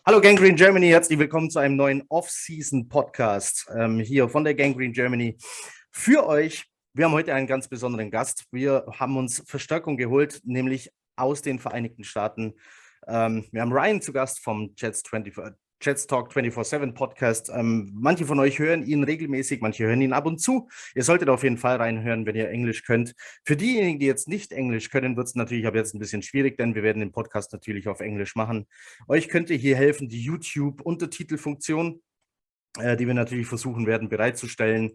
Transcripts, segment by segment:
Hallo Gangrene Germany, herzlich willkommen zu einem neuen Off-Season-Podcast hier von der Gangrene Germany für euch. Wir haben heute einen ganz besonderen Gast. Wir haben uns Verstärkung geholt, nämlich aus den Vereinigten Staaten. Wir haben Ryan zu Gast vom Jets Talk 24/7 Podcast. Manche von euch hören ihn regelmäßig, manche hören ihn ab und zu. Ihr solltet auf jeden Fall reinhören, wenn ihr Englisch könnt. Für diejenigen, die jetzt nicht Englisch können, wird es natürlich ab jetzt ein bisschen schwierig, denn wir werden den Podcast natürlich auf Englisch machen. Euch könnte hier helfen die YouTube-Untertitelfunktion, die wir natürlich versuchen werden bereitzustellen.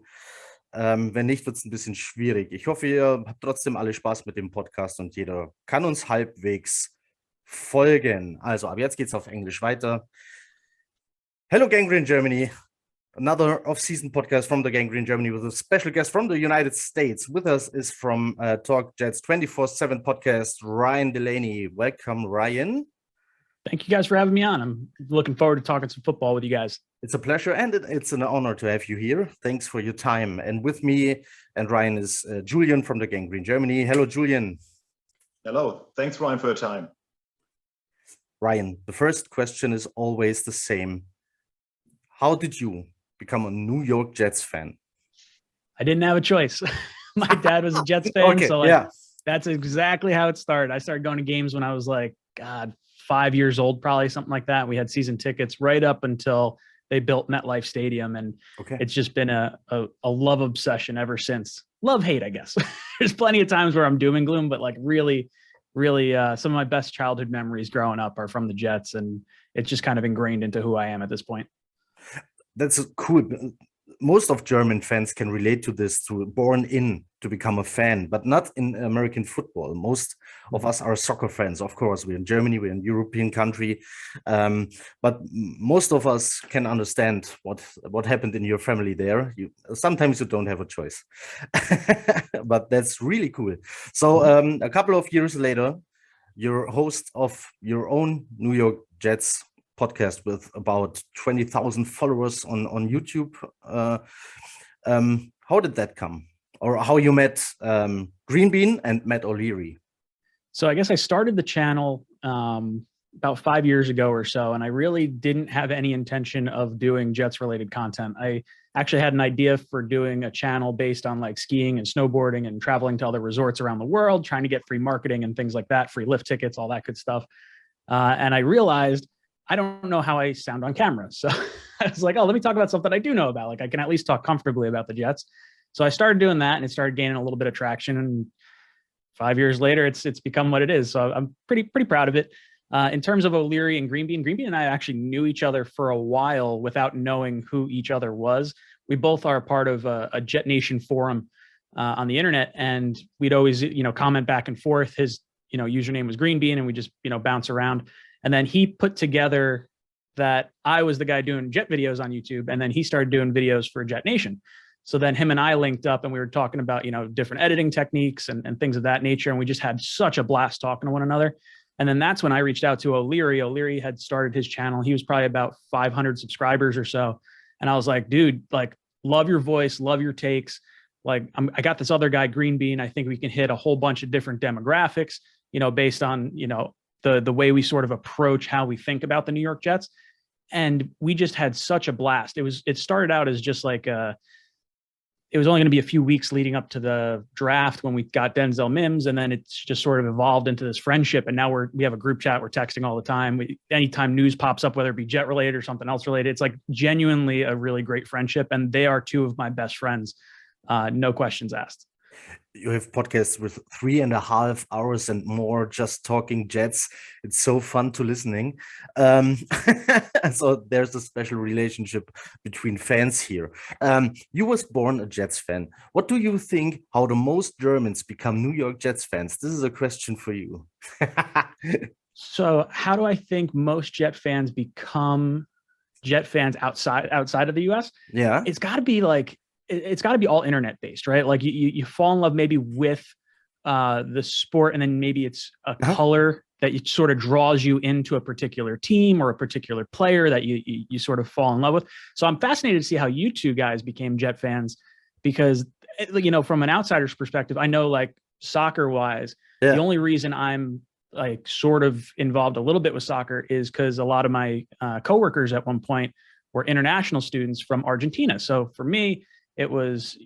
Wenn nicht, wird es ein bisschen schwierig. Ich hoffe, ihr habt trotzdem alle Spaß mit dem Podcast und jeder kann uns halbwegs folgen. Also, ab jetzt geht es auf Englisch weiter. Hello, Gangrene Germany. Another off-season podcast from the Gangrene Germany with a special guest from the United States. With us is from Talk Jets 24/7 podcast, Ryan Delaney. Welcome, Ryan. Thank you guys for having me on. I'm looking forward to talking some football with you guys. It's a pleasure and it's an honor to have you here. Thanks for your time. And with me and Ryan is Julian from the Gangrene Germany. Hello, Julian. Hello. Thanks, Ryan, for your time. Ryan, the first question is always the same. How did you become a New York Jets fan? I didn't have a choice. My dad was a Jets fan, Okay, so yeah. That's exactly how it started. I started going to games when I was 5 years old, probably something like that. We had season tickets right up until they built Metlife Stadium, and It's just been a love obsession ever since. Love hate, I guess. There's plenty of times where I'm doom and gloom, but really, some of my best childhood memories growing up are from the Jets, and it's just kind of ingrained into who I am at this point. That's cool. Most of German fans can relate to this, born in to become a fan, but not in American football. Most of us are soccer fans. Of course, we're in Germany, we're in European country, but most of us can understand what happened in your family there. Sometimes you don't have a choice, but that's really cool. So a couple of years later, you're host of your own New York Jets podcast with about 20,000 followers on YouTube. How did that come? Or how you met Green Bean and Matt O'Leary? So I guess I started the channel about 5 years ago or so, and I really didn't have any intention of doing Jets related content. I actually had an idea for doing a channel based on skiing and snowboarding and traveling to other resorts around the world, trying to get free marketing and things like that, free lift tickets, all that good stuff. And I realized I don't know how I sound on camera. So I was like, let me talk about something I do know about. I can at least talk comfortably about the Jets. So I started doing that, and it started gaining a little bit of traction. And 5 years later, it's become what it is. So I'm pretty proud of it. In terms of O'Leary and Green Bean and I actually knew each other for a while without knowing who each other was. We both are part of a Jet Nation forum on the internet, and we'd always comment back and forth. His username was Green Bean, and we just bounce around. And then he put together that I was the guy doing Jet videos on YouTube, and then he started doing videos for Jet Nation. So then him and I linked up, and we were talking about, different editing techniques and things of that nature. And we just had such a blast talking to one another. And then that's when I reached out to O'Leary. O'Leary had started his channel. He was probably about 500 subscribers or so. And I was like, dude, love your voice, love your takes. I got this other guy, Green Bean. I think we can hit a whole bunch of different demographics, based on, the way we sort of approach how we think about the New York Jets. And we just had such a blast. It started out as just it was only going to be a few weeks leading up to the draft when we got Denzel Mims. And then it's just sort of evolved into this friendship. And now we have a group chat. We're texting all the time. Anytime news pops up, whether it be Jet related or something else related, it's genuinely a really great friendship. And they are two of my best friends. No questions asked. You have podcasts with 3.5 hours and more just talking Jets. It's so fun to listening. So there's a special relationship between fans here. You was born a Jets fan. What do you think how the most Germans become New York Jets fans? This is a question for you. So how do I think most Jet fans become Jet fans outside of the US? Yeah. It's got to be it's got to be all internet based, right? You fall in love maybe with the sport, and then maybe it's a color that it sort of draws you into a particular team or a particular player that you sort of fall in love with. So I'm fascinated to see how you two guys became Jet fans, because from an outsider's perspective, I know soccer wise, the only reason I'm like sort of involved a little bit with soccer is because a lot of my coworkers at one point were international students from Argentina. So for me, it was,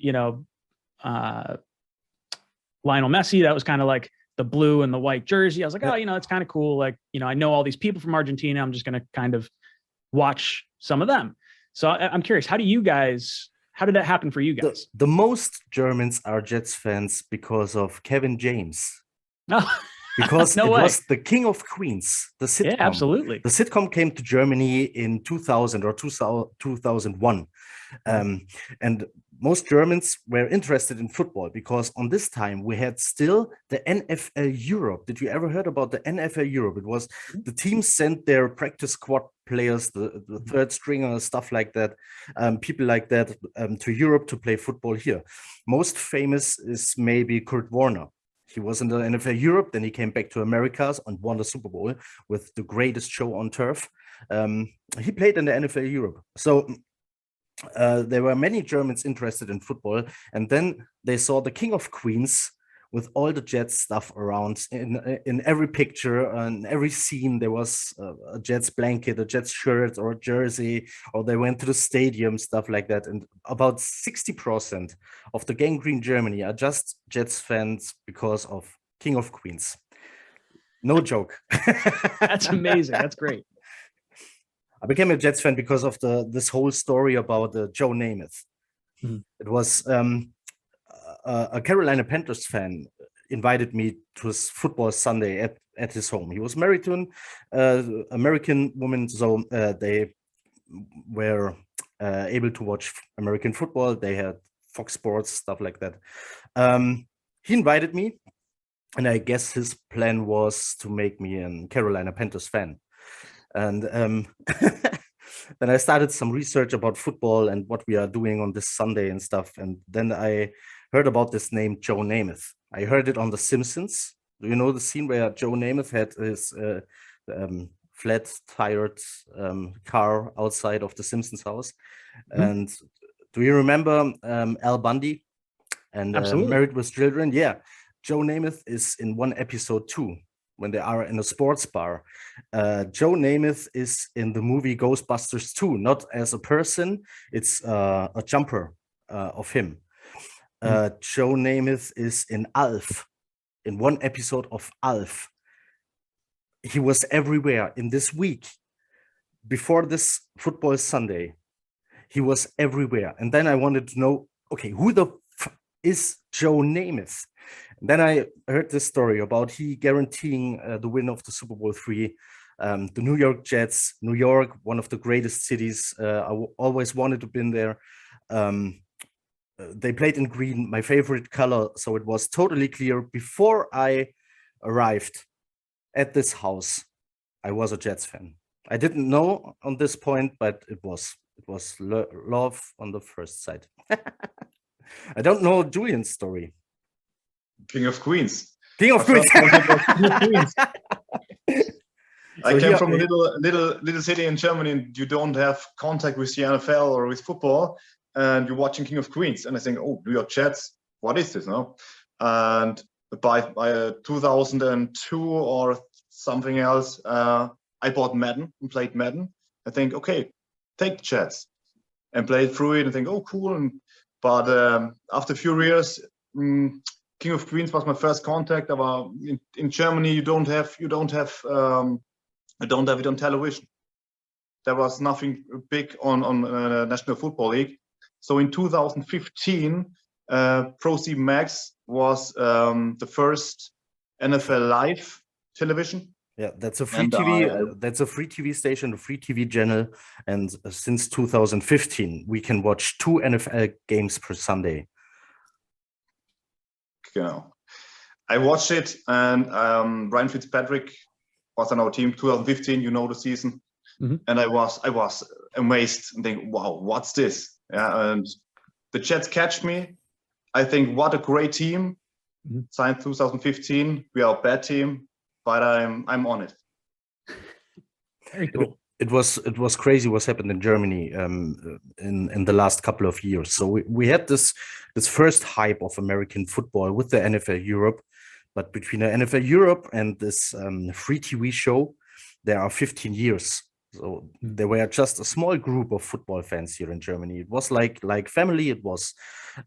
Lionel Messi. That was kind of like the blue and the white jersey. I was like, oh, it's kind of cool. Like, I know all these people from Argentina. I'm just going to kind of watch some of them. So I'm curious, how did that happen for you guys? The most Germans are Jets fans because of Kevin James. Oh, because no it way. was the King of Queens, the sitcom. Yeah, absolutely. The sitcom came to Germany in 2000 or 2001. And most Germans were interested in football because on this time we had still the NFL Europe. Did you ever heard about the NFL Europe? It was the teams sent their practice squad players, the third stringer, stuff like that, people like that, to Europe to play football here. Most famous is maybe Kurt Warner. He was in the NFL Europe, then he came back to Americas and won the Super Bowl with the greatest show on turf. He played in the NFL Europe. So there were many Germans interested in football, and then they saw the King of Queens with all the Jets stuff around. In every picture and every scene, there was a Jets blanket, a Jets shirt or a jersey, or they went to the stadium, stuff like that. And about 60% of the gangrene Germany are just Jets fans because of King of Queens. No joke. That's amazing. That's great. I became a Jets fan because of this whole story about Joe Namath. Mm-hmm. It was a Carolina Panthers fan invited me to his football Sunday at his home. He was married to an American woman, so they were able to watch American football. They had Fox Sports, stuff like that. He invited me, and I guess his plan was to make me a Carolina Panthers fan. And then I started some research about football and what we are doing on this Sunday and stuff. And then I heard about this name, Joe Namath. I heard it on The Simpsons. Do you know the scene where Joe Namath had his flat-tired car outside of the Simpsons house? Mm-hmm. And do you remember Al Bundy and Married with Children? Yeah, Joe Namath is in one episode too, when they are in a sports bar. Joe Namath is in the movie Ghostbusters 2, not as a person, it's a jumper of him. Joe Namath is in Alf, in one episode of Alf. He was everywhere in this week. Before this football Sunday, he was everywhere. And then I wanted to know, okay, who the is Joe Namath? And then I heard this story about he guaranteeing the win of the Super Bowl III. The New York Jets, New York, one of the greatest cities. I always wanted to be there. They played in green, my favorite color. So it was totally clear before I arrived at this house, I was a Jets fan. I didn't know on this point, but it was love on the first sight. I don't know Julian's story. King of Queens. King of Queens. I came from a little city in Germany, and you don't have contact with the NFL or with football, and you're watching King of Queens, and I think, oh, New York Jets, what is this now? And by 2002 or something else, I bought Madden and played Madden. I think, okay, take the Jets, and played through it and think, oh, cool. But after a few years, King of Queens was my first contact. In Germany, you don't have it on television. There was nothing big on National Football League. So in 2015, Pro 7 Max was the first NFL live television. Yeah, that's a free TV. That's a free TV station, a free TV channel, and since 2015, we can watch 2 NFL games per Sunday. I watched it, and Ryan Fitzpatrick was on our team 2015. You know the season, and I was amazed and think, wow, what's this? Yeah, and the Jets catch me. I think what a great team. Signed 2015. We are a bad team, but I'm on it. Very cool. It was crazy what's happened in Germany in the last couple of years. So we had this first hype of American football with the NFL Europe. But between the NFL Europe and this free TV show, there are 15 years. So there were just a small group of football fans here in Germany. It was like family. It was,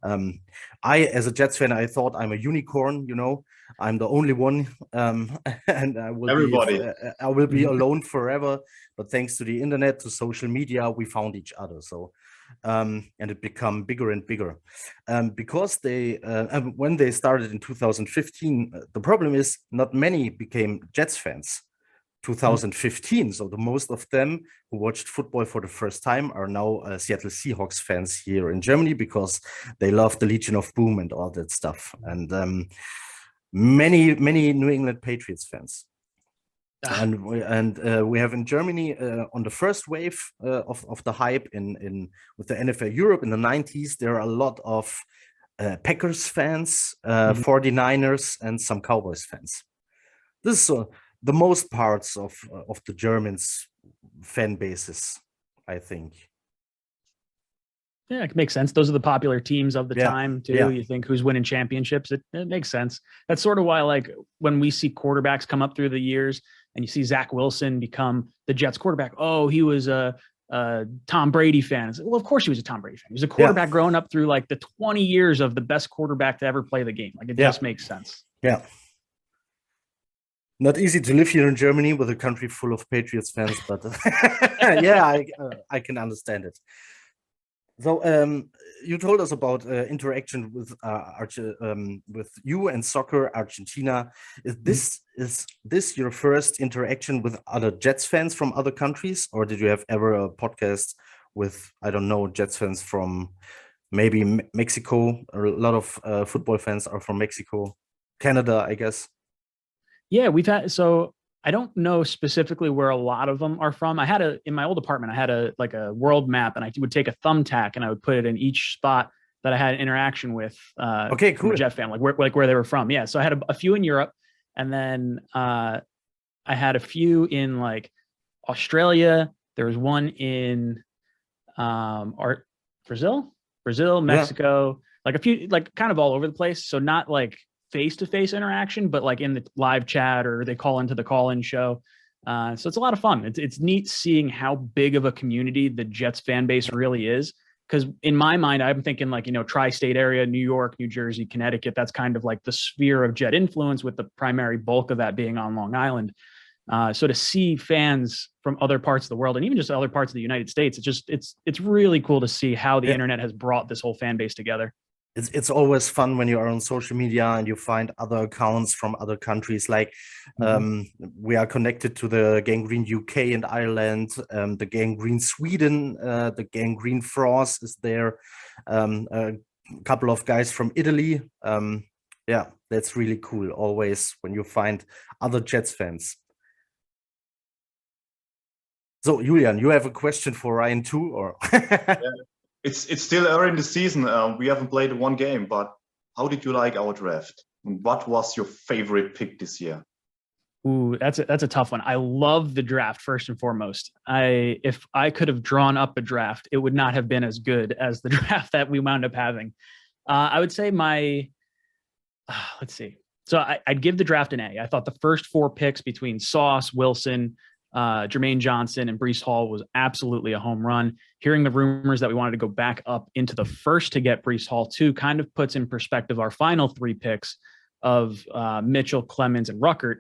I, as a Jets fan, I thought I'm a unicorn, you know, I'm the only one, and I will be alone forever. But thanks to the internet, to social media, we found each other. So, and it became bigger and bigger, because they, when they started in 2015, the problem is not many became Jets fans. 2015, so the most of them who watched football for the first time are now Seattle Seahawks fans here in Germany, because they love the Legion of Boom and all that stuff, and many New England Patriots fans. And we have in Germany on the first wave of the hype with the NFL Europe in the 90s, there are a lot of Packers fans, 49ers, and some Cowboys fans. This is the most parts of the Germans fan bases, I think. Yeah, it makes sense. Those are the popular teams of the time too. Yeah. You think who's winning championships? It makes sense. That's sort of why, like, when we see quarterbacks come up through the years and you see Zach Wilson become the Jets quarterback. Oh, he was a Tom Brady fan. Well, of course he was a Tom Brady fan. He was a quarterback growing up through like the 20 years of the best quarterback to ever play the game. Like, it just makes sense. Yeah. Not easy to live here in Germany with a country full of Patriots fans, but yeah, I can understand it. So you told us about interaction with you and soccer Argentina. Is this your first interaction with other Jets fans from other countries, or did you have ever a podcast with, I don't know, Jets fans from maybe Mexico? A lot of football fans are from Mexico, Canada, I guess. Yeah, we've had, so I don't know specifically where a lot of them are from. I had in my old apartment, I had a world map, and I would take a thumbtack and I would put it in each spot that I had an interaction with. Okay, cool. Jet fan, like where they were from. Yeah. So I had a few in Europe, and then I had a few in like Australia. There was one in Brazil, Mexico, like a few, like kind of all over the place. So not like face-to-face interaction, but like in the live chat, or they call into the call-in show. So it's a lot of fun. It's neat seeing how big of a community the Jets fan base really is. Because in my mind, I'm thinking like, you know, tri-state area, New York, New Jersey, Connecticut, that's kind of like the sphere of Jet influence, with the primary bulk of that being on Long Island. So to see fans from other parts of the world, and even just other parts of the United States, it's really cool to see how the internet has brought this whole fan base together. It's always fun when you are on social media and you find other accounts from other countries. Like we are connected to the Gangrene UK and Ireland, the Gangrene Sweden, the Gangrene France is there, a couple of guys from Italy. Yeah, that's really cool. Always when you find other Jets fans. So Julian, you have a question for Ryan too, or? It's still early in the season. We haven't played one game, but how did you like our draft? And what was your favorite pick this year? Ooh, that's a tough one. I love the draft first and foremost. If I could have drawn up a draft, it would not have been as good as the draft that we wound up having. I would say let's see. So I'd give the draft an A. I thought the first 4 picks between Sauce, Wilson, Jermaine Johnson, and Breece Hall was absolutely a home run. Hearing the rumors that we wanted to go back up into the first to get Breece Hall too kind of puts in perspective our final 3 picks of Mitchell, Clemens, and Ruckert.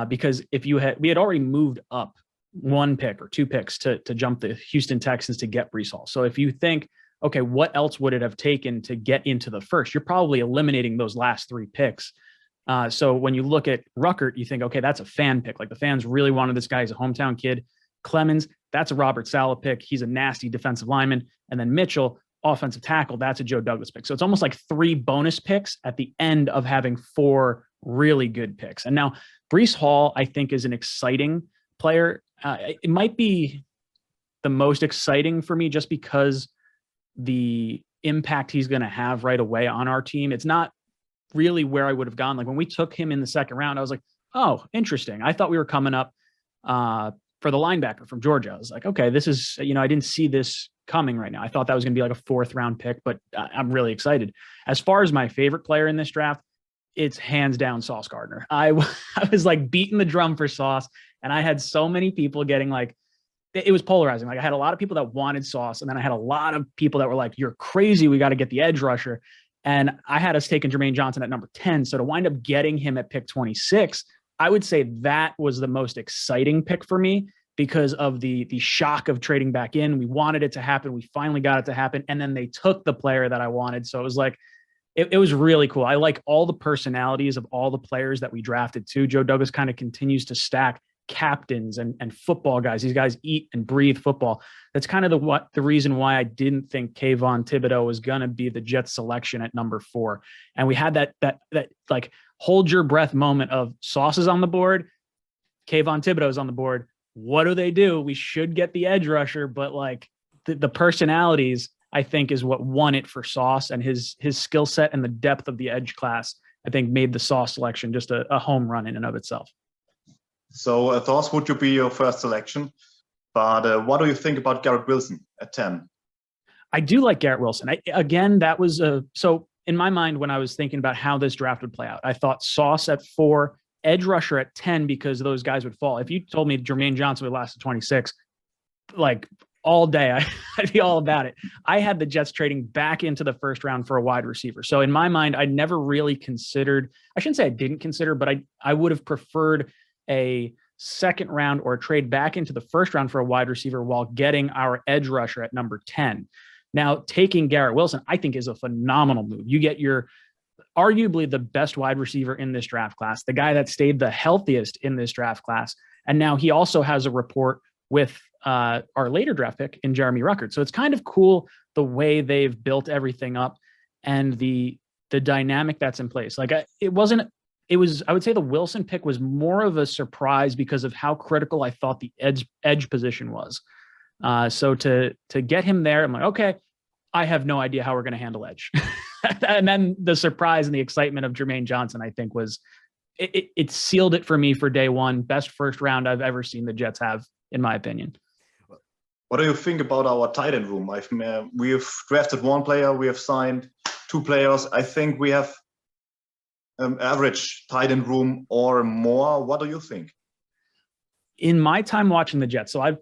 Because we had already moved up 1 pick or 2 picks to jump the Houston Texans to get Breece Hall. So if you think, okay, what else would it have taken to get into the first? You're probably eliminating those last 3 picks. So when you look at Ruckert, you think, okay, that's a fan pick. Like, the fans really wanted this guy. He's a hometown kid. Clemens, that's a Robert Saleh pick. He's a nasty defensive lineman. And then Mitchell, offensive tackle, that's a Joe Douglas pick. So it's almost like 3 bonus picks at the end of having 4 really good picks. And now Breece Hall, I think, is an exciting player. It might be the most exciting for me just because the impact he's going to have right away on our team. It's not really where I would have gone. Like, when we took him in the 2nd round, I was like, oh, interesting. I thought we were coming up for the linebacker from Georgia. I was like, okay, this is, I didn't see this coming right now. I thought that was going to be like a 4th round pick, but I'm really excited. As far as my favorite player in this draft, it's hands down Sauce Gardner. I was like beating the drum for Sauce, and I had so many people getting like, it was polarizing. Like I had a lot of people that wanted Sauce, and then I had a lot of people that were like, you're crazy, we got to get the edge rusher. And I had us taking Jermaine Johnson at number 10. So to wind up getting him at pick 26, I would say that was the most exciting pick for me because of the shock of trading back in. We wanted it to happen. We finally got it to happen. And then they took the player that I wanted. So it was like, it was really cool. I like all the personalities of all the players that we drafted too. Joe Douglas kind of continues to stack captains and football guys. These guys eat and breathe football. That's kind of the reason why I didn't think Kayvon Thibodeau was going to be the Jets selection at number 4. And we had that like hold your breath moment of Sauce is on the board, Kayvon Thibodeau is on the board. What do? We should get the edge rusher, but like the personalities, I think, is what won it for Sauce, and his skill set and the depth of the edge class, I think, made the Sauce selection just a home run in and of itself. So Sauce would be your first selection, but what do you think about Garrett Wilson at 10? I do like Garrett Wilson. That was so in my mind when I was thinking about how this draft would play out, I thought Sauce at 4, edge rusher at 10, because those guys would fall. If you told me Jermaine Johnson would last at 26, like all day, I'd be all about it. I had the Jets trading back into the first round for a wide receiver. So in my mind, I never really considered, I shouldn't say I didn't consider, but I would have preferred a second round or a trade back into the first round for a wide receiver while getting our edge rusher at number 10. Now, taking Garrett Wilson, I think, is a phenomenal move. You get your arguably the best wide receiver in this draft class, the guy that stayed the healthiest in this draft class. And now he also has a rapport with our later draft pick in Jeremy Ruckert. So it's kind of cool the way they've built everything up and the dynamic that's in place. Like I would say the Wilson pick was more of a surprise because of how critical I thought the edge position was. So to get him there, I'm like, okay, I have no idea how we're going to handle edge. And then the surprise and the excitement of Jermaine Johnson, I think, was it sealed it for me for day one. Best first round I've ever seen the Jets have, in my opinion. What do you think about our tight end room? We have drafted 1 player, we have signed 2 players. I think we have average tight end room or more. What do you think? In my time watching the Jets, so I've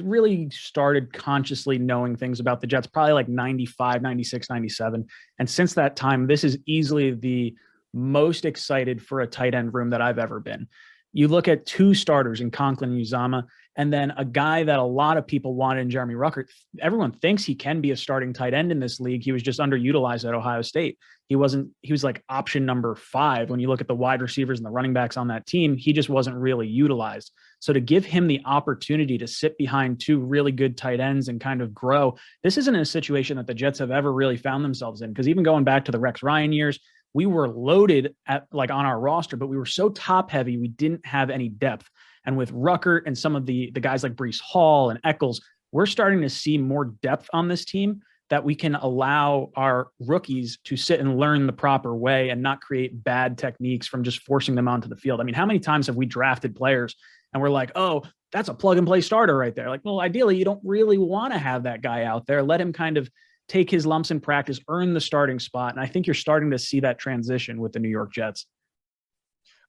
really started consciously knowing things about the Jets, probably like 95, 96, 97. And since that time, this is easily the most excited for a tight end room that I've ever been. You look at 2 starters in Conklin and Uzama, and then a guy that a lot of people wanted in Jeremy Ruckert. Everyone thinks he can be a starting tight end in this league. He was just underutilized at Ohio State. He was like option number 5. When you look at the wide receivers and the running backs on that team, he just wasn't really utilized. So to give him the opportunity to sit behind 2 really good tight ends and kind of grow, this isn't a situation that the Jets have ever really found themselves in. Because even going back to the Rex Ryan years, we were loaded at like on our roster, but we were so top heavy, we didn't have any depth. And with Ruckert and some of the guys like Breece Hall and Eccles, we're starting to see more depth on this team that we can allow our rookies to sit and learn the proper way and not create bad techniques from just forcing them onto the field. I mean, how many times have we drafted players and we're like, oh, that's a plug and play starter right there. Like, well, ideally, you don't really want to have that guy out there. Let him kind of take his lumps in practice, earn the starting spot. And I think you're starting to see that transition with the New York Jets.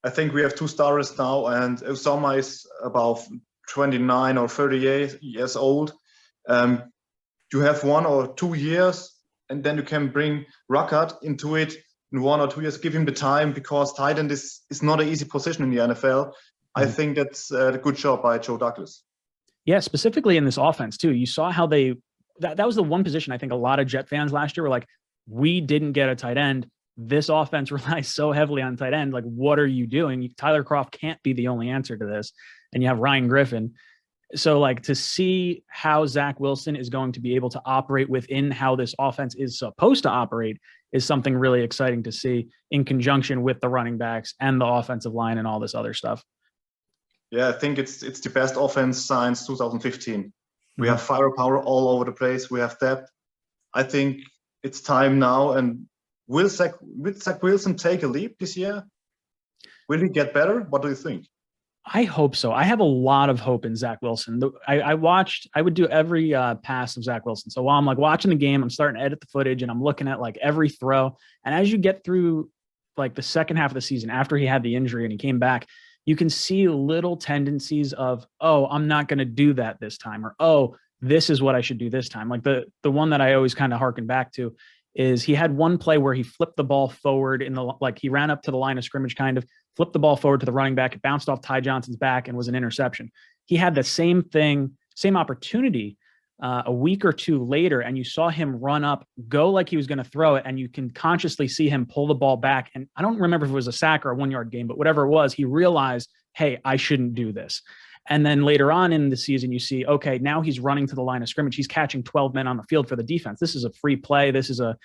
I think we have 2 starters now, and Usama is about 29 or 38 years old. You have 1 or 2 years, and then you can bring Ruckert into it in 1 or 2 years, give him the time, because tight end is not an easy position in the NFL. I think that's a good job by Joe Douglas. Yeah, specifically in this offense too. You saw how that was the one position I think a lot of Jet fans last year were like, we didn't get a tight end. This offense relies so heavily on tight end. Like, what are you doing? Tyler Kroft can't be the only answer to this. And you have Ryan Griffin. So like to see how Zach Wilson is going to be able to operate within how this offense is supposed to operate is something really exciting to see in conjunction with the running backs and the offensive line and all this other stuff. Yeah, I think it's the best offense since 2015. We have firepower all over the place. We have depth. I think it's time now. And will Zach Wilson take a leap this year? Will he get better? What do you think? I hope so. I have a lot of hope in Zach Wilson. I would do every pass of Zach Wilson. So while I'm like watching the game, I'm starting to edit the footage and I'm looking at like every throw. And as you get through like the second half of the season, after he had the injury and he came back, you can see little tendencies of, oh, I'm not going to do that this time, or, oh, this is what I should do this time. Like the one that I always kind of harken back to is he had one play where he flipped the ball forward like he ran up to the line of scrimmage, kind of flipped the ball forward to the running back. It bounced off Ty Johnson's back and was an interception. He had the same opportunity a week or two later, and you saw him run up, go like he was going to throw it, and you can consciously see him pull the ball back. And I don't remember if it was a sack or a 1-yard gain, but whatever it was, he realized, hey, I shouldn't do this. And then later on in the season, you see, okay, now he's running to the line of scrimmage. He's catching 12 men on the field for the defense. This is a free play. This is a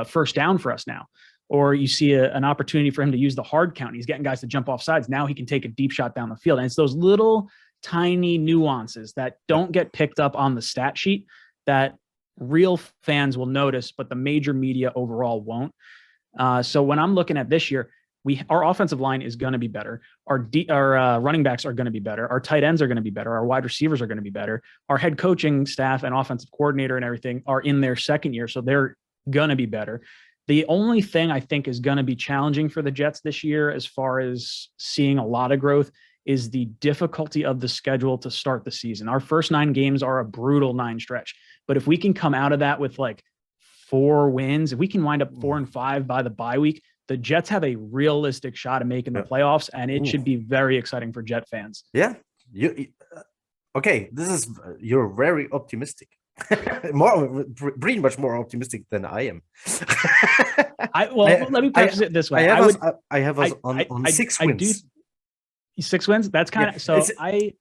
first down for us now. Or you see an opportunity for him to use the hard count. He's getting guys to jump off sides. Now he can take a deep shot down the field. And it's those little tiny nuances that don't get picked up on the stat sheet that real fans will notice, but the major media overall won't. So when I'm looking at this year, our offensive line is going to be better. Our running backs are going to be better. Our tight ends are going to be better. Our wide receivers are going to be better. Our head coaching staff and offensive coordinator and everything are in their second year, so they're going to be better. The only thing I think is going to be challenging for the Jets this year, as far as seeing a lot of growth, is the difficulty of the schedule to start the season. Our first 9 games are a brutal 9 stretch, but if we can come out of that with like 4 wins, if we can wind up 4-5 by the bye week, the Jets have a realistic shot at making the playoffs, and it should be very exciting for Jet fans. Yeah. Okay. You're very optimistic. Pretty much more optimistic than I am. Let me preface it this way. I have us on 6 wins. 6 wins? That's kind of the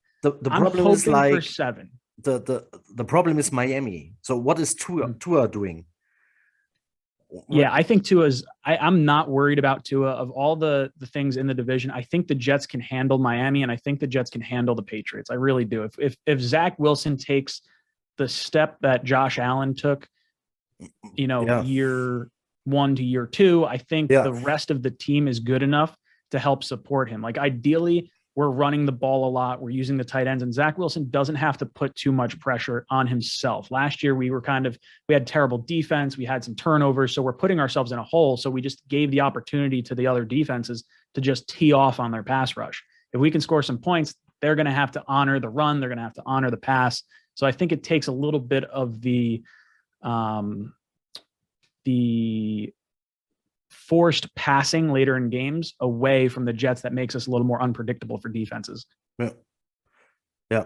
problem is like for 7. The problem is Miami. So what is Tua doing? Yeah, I think I'm not worried about Tua. Of all the things in the division, I think the Jets can handle Miami, and I think the Jets can handle the Patriots. I really do. If Zach Wilson takes the step that Josh Allen took, year 1 to year 2, I think the rest of the team is good enough to help support him. Like ideally, we're running the ball a lot. We're using the tight ends, and Zach Wilson doesn't have to put too much pressure on himself. Last year, we had terrible defense. We had some turnovers. So we're putting ourselves in a hole. So we just gave the opportunity to the other defenses to just tee off on their pass rush. If we can score some points, they're going to have to honor the run. They're going to have to honor the pass. So I think it takes a little bit of the forced passing later in games away from the Jets that makes us a little more unpredictable for defenses. Yeah.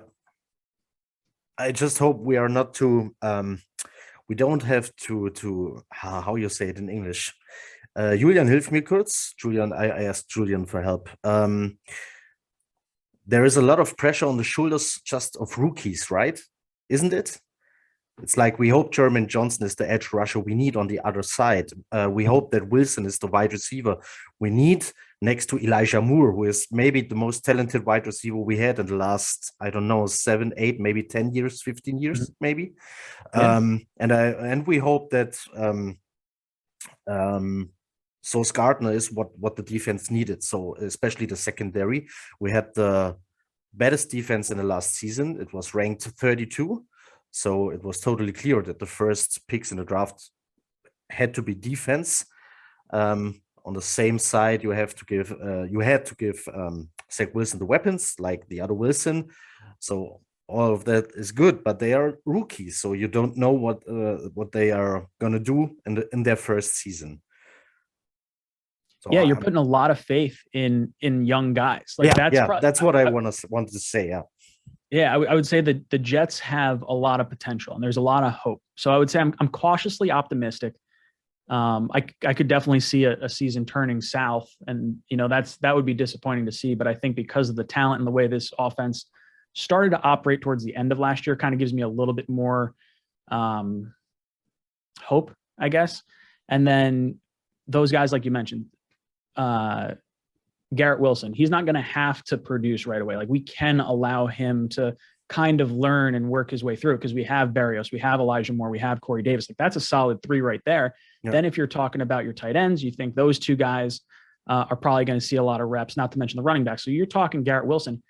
I just hope we are not too, we don't have to how you say it in English. Julian, hilf mir kurz. Julian, I asked Julian for help. There is a lot of pressure on the shoulders just of rookies, right? Isn't it? It's like we hope Jermaine Johnson is the edge rusher we need on the other side. We hope that Wilson is the wide receiver we need next to Elijah Moore, who is maybe the most talented wide receiver we had in the last, 7, 8, maybe 10 years, 15 years, maybe. Yeah. And we hope that Sauce Gardner is what the defense needed. So especially the secondary, we had the baddest defense in the last season. It was ranked 32. So it was totally clear that the first picks in the draft had to be defense. On the same side, you had to give Zach Wilson the weapons like the other Wilson. So all of that is good, but they are rookies, so you don't know what they are gonna do in their first season. So you're putting a lot of faith in young guys. Like that's what I wanted to say. Yeah, I would say that the Jets have a lot of potential and there's a lot of hope. So I would say I'm cautiously optimistic. I could definitely see a season turning south, and that would be disappointing to see. But I think because of the talent and the way this offense started to operate towards the end of last year, kind of gives me a little bit more hope, I guess. And then those guys, like you mentioned, Garrett Wilson, he's not going to have to produce right away. Like we can allow him to kind of learn and work his way through, because we have Berrios, we have Elijah Moore, we have Corey Davis. Like that's a solid 3 right there. Yeah. Then if you're talking about your tight ends, you think those 2 guys are probably going to see a lot of reps, not to mention the running back. So you're talking Garrett Wilson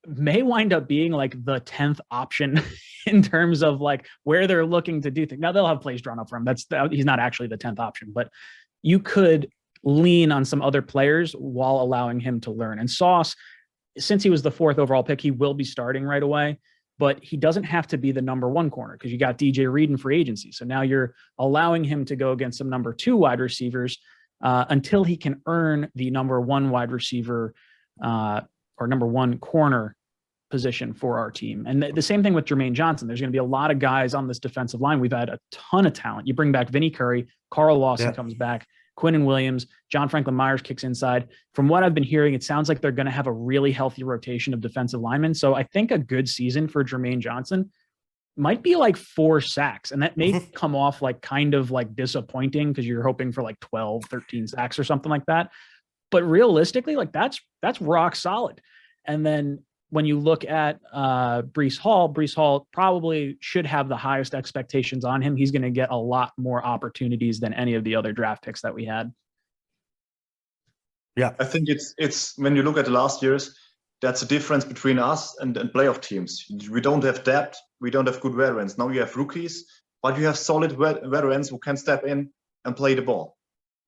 may wind up being like the 10th option in terms of like where they're looking to do things. Now they'll have plays drawn up for him. He's not actually the 10th option, but you could lean on some other players while allowing him to learn. And Sauce, since he was the 4th overall pick, he will be starting right away, but he doesn't have to be the number 1 corner because you got DJ Reed in free agency. So now you're allowing him to go against some number 2 wide receivers until he can earn the number 1 wide receiver or number 1 corner position for our team. And the same thing with Jermaine Johnson. There's going to be a lot of guys on this defensive line. We've had a ton of talent. You bring back Vinnie Curry, Carl Lawson comes back, Quinnen Williams, John Franklin Myers kicks inside. From what I've been hearing, it sounds like they're going to have a really healthy rotation of defensive linemen. So I think a good season for Jermaine Johnson might be like 4 sacks. And that may come off like kind of like disappointing because you're hoping for like 12, 13 sacks or something like that. But realistically, like that's rock solid. And then when you look at Breece Hall probably should have the highest expectations on him. He's going to get a lot more opportunities than any of the other draft picks that we had. Yeah, I think it's when you look at the last years, that's the difference between us and playoff teams. We don't have depth. We don't have good veterans. Now you have rookies, but you have solid veterans who can step in and play the ball.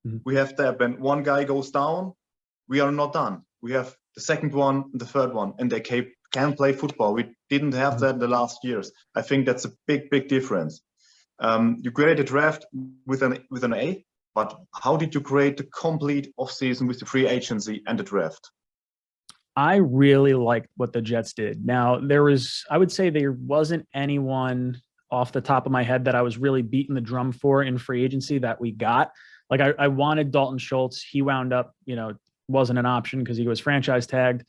Mm-hmm. We have that when one guy goes down, we are not done. We have the second one, and the third one, and they can play football. We didn't have that in the last years. I think that's a big difference. You create a draft with an A, but how did you create the complete offseason with the free agency and the draft? I really liked what the Jets did. Now, I would say there wasn't anyone off the top of my head that I was really beating the drum for in free agency that we got. Like I wanted Dalton Schultz. He wound up, wasn't an option because he was franchise tagged.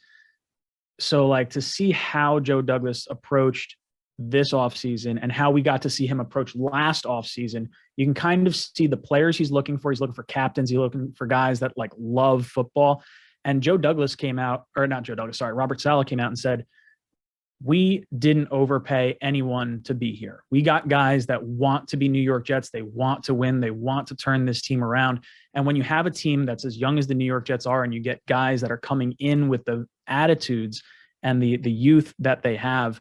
So like to see how Joe Douglas approached this offseason and how we got to see him approach last offseason, you can kind of see the players he's looking for. He's looking for captains. He's looking for guys that like love football. And Robert Saleh came out and said, we didn't overpay anyone to be here. We got guys that want to be New York Jets. They want to win. They want to turn this team around. And when you have a team that's as young as the New York Jets are, and you get guys that are coming in with the attitudes and the youth that they have,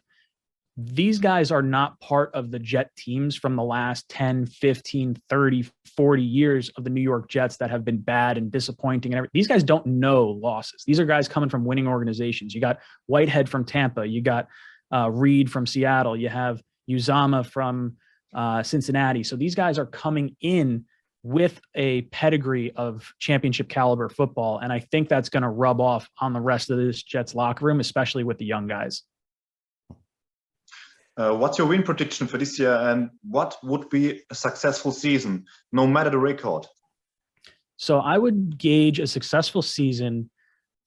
these guys are not part of the Jet teams from the last 10, 15, 30, 40 years of the New York Jets that have been bad and disappointing. And everything. These guys don't know losses. These are guys coming from winning organizations. You got Whitehead from Tampa. You got Reed from Seattle. You have Uzama from Cincinnati. So these guys are coming in with a pedigree of championship caliber football. And I think that's going to rub off on the rest of this Jets locker room, especially with the young guys. What's your win prediction for this year, and what would be a successful season, no matter the record? So I would gauge a successful season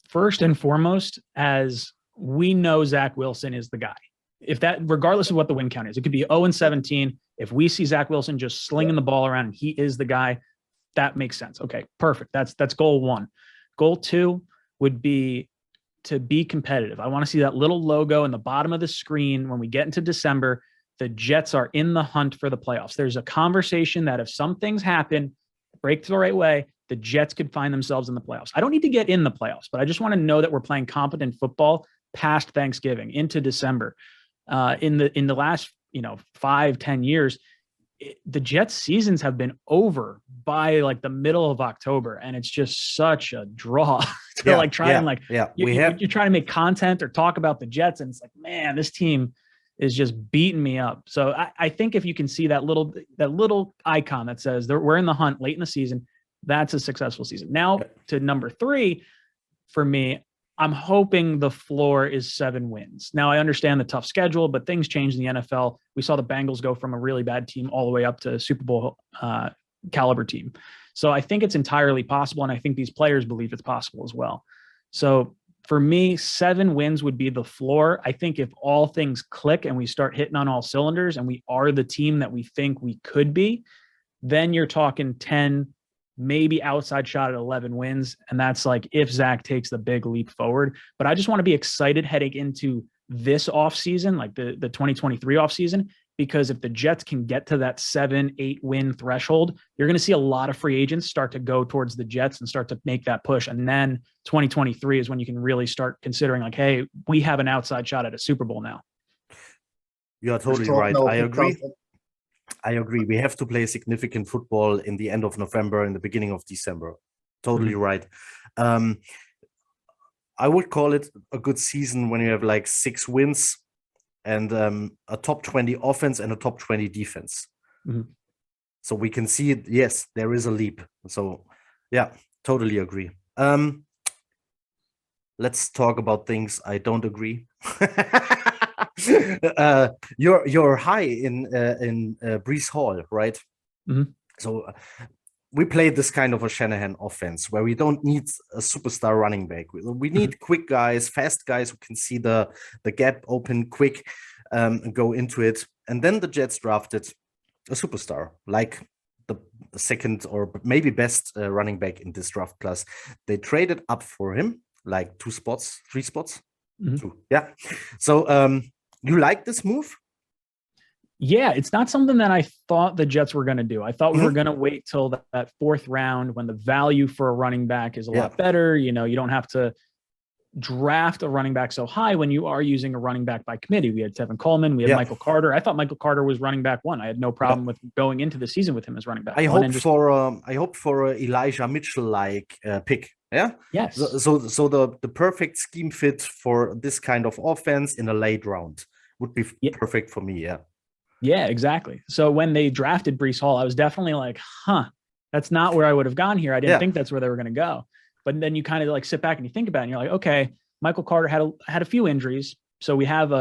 first and foremost as we know Zach Wilson is the guy. If that, regardless of what the win count is, it could be 0-17. If we see Zach Wilson just slinging the ball around and he is the guy, that makes sense. Okay, perfect. That's goal 1. Goal 2 would be to be competitive. I want to see that little logo in the bottom of the screen when we get into December. The Jets are in the hunt for the playoffs. There's a conversation that if some things happen, break the right way, the Jets could find themselves in the playoffs. I don't need to get in the playoffs, but I just want to know that we're playing competent football past Thanksgiving into December. In the last 5-10 years, the Jets seasons have been over by like the middle of October, and it's just such a draw to you're trying to make content or talk about the Jets, and it's like, man, this team is just beating me up. So I think if you can see that little icon that says we're in the hunt late in the season, that's a successful season. Now to number 3, for me, I'm hoping the floor is 7 wins. Now, I understand the tough schedule, but things change in the NFL. We saw the Bengals go from a really bad team all the way up to a Super Bowl caliber team. So I think it's entirely possible, and I think these players believe it's possible as well. So for me, 7 wins would be the floor. I think if all things click and we start hitting on all cylinders and we are the team that we think we could be, then you're talking 10, maybe outside shot at 11 wins. And that's like if Zach takes the big leap forward. But I just want to be excited heading into this offseason, like the 2023 offseason, because if the Jets can get to that 7-8 win threshold, you're going to see a lot of free agents start to go towards the Jets and start to make that push. And then 2023 is when you can really start considering like, hey, we have an outside shot at a Super Bowl now. You're totally right. I agree. We have to play significant football in the end of November and the beginning of December. totally right. I would call it a good season when you have like 6 wins and a top 20 offense and a top 20 defense. So we can see it. Yes, there is a leap. So yeah, totally agree. Let's talk about things I don't agree. You're high in Breece Hall, right? So we play this kind of a Shanahan offense where we don't need a superstar running back. We need quick guys, fast guys who can see the gap open quick, and go into it. And then the Jets drafted a superstar, like the second or maybe best running back in this draft class. They traded up for him, like 3 spots. 2. Yeah. So you like this move? Yeah, it's not something that I thought the Jets were going to do. I thought we were going to wait till that 4th round when the value for a running back is a lot better. You know, you don't have to draft a running back so high when you are using a running back by committee. We had Tevin Coleman, we had Michael Carter. I thought Michael Carter was running back 1. I had no problem with going into the season with him as running back. I hope for a Elijah Mitchell like pick. Yeah. Yes. So the perfect scheme fit for this kind of offense in a late round would be perfect for me. Yeah. Yeah, exactly. So when they drafted Breece Hall, I was definitely like, that's not where I would have gone here. I didn't think that's where they were going to go. But then you kind of like sit back and you think about it and you're like, okay, Michael Carter had a few injuries. So we have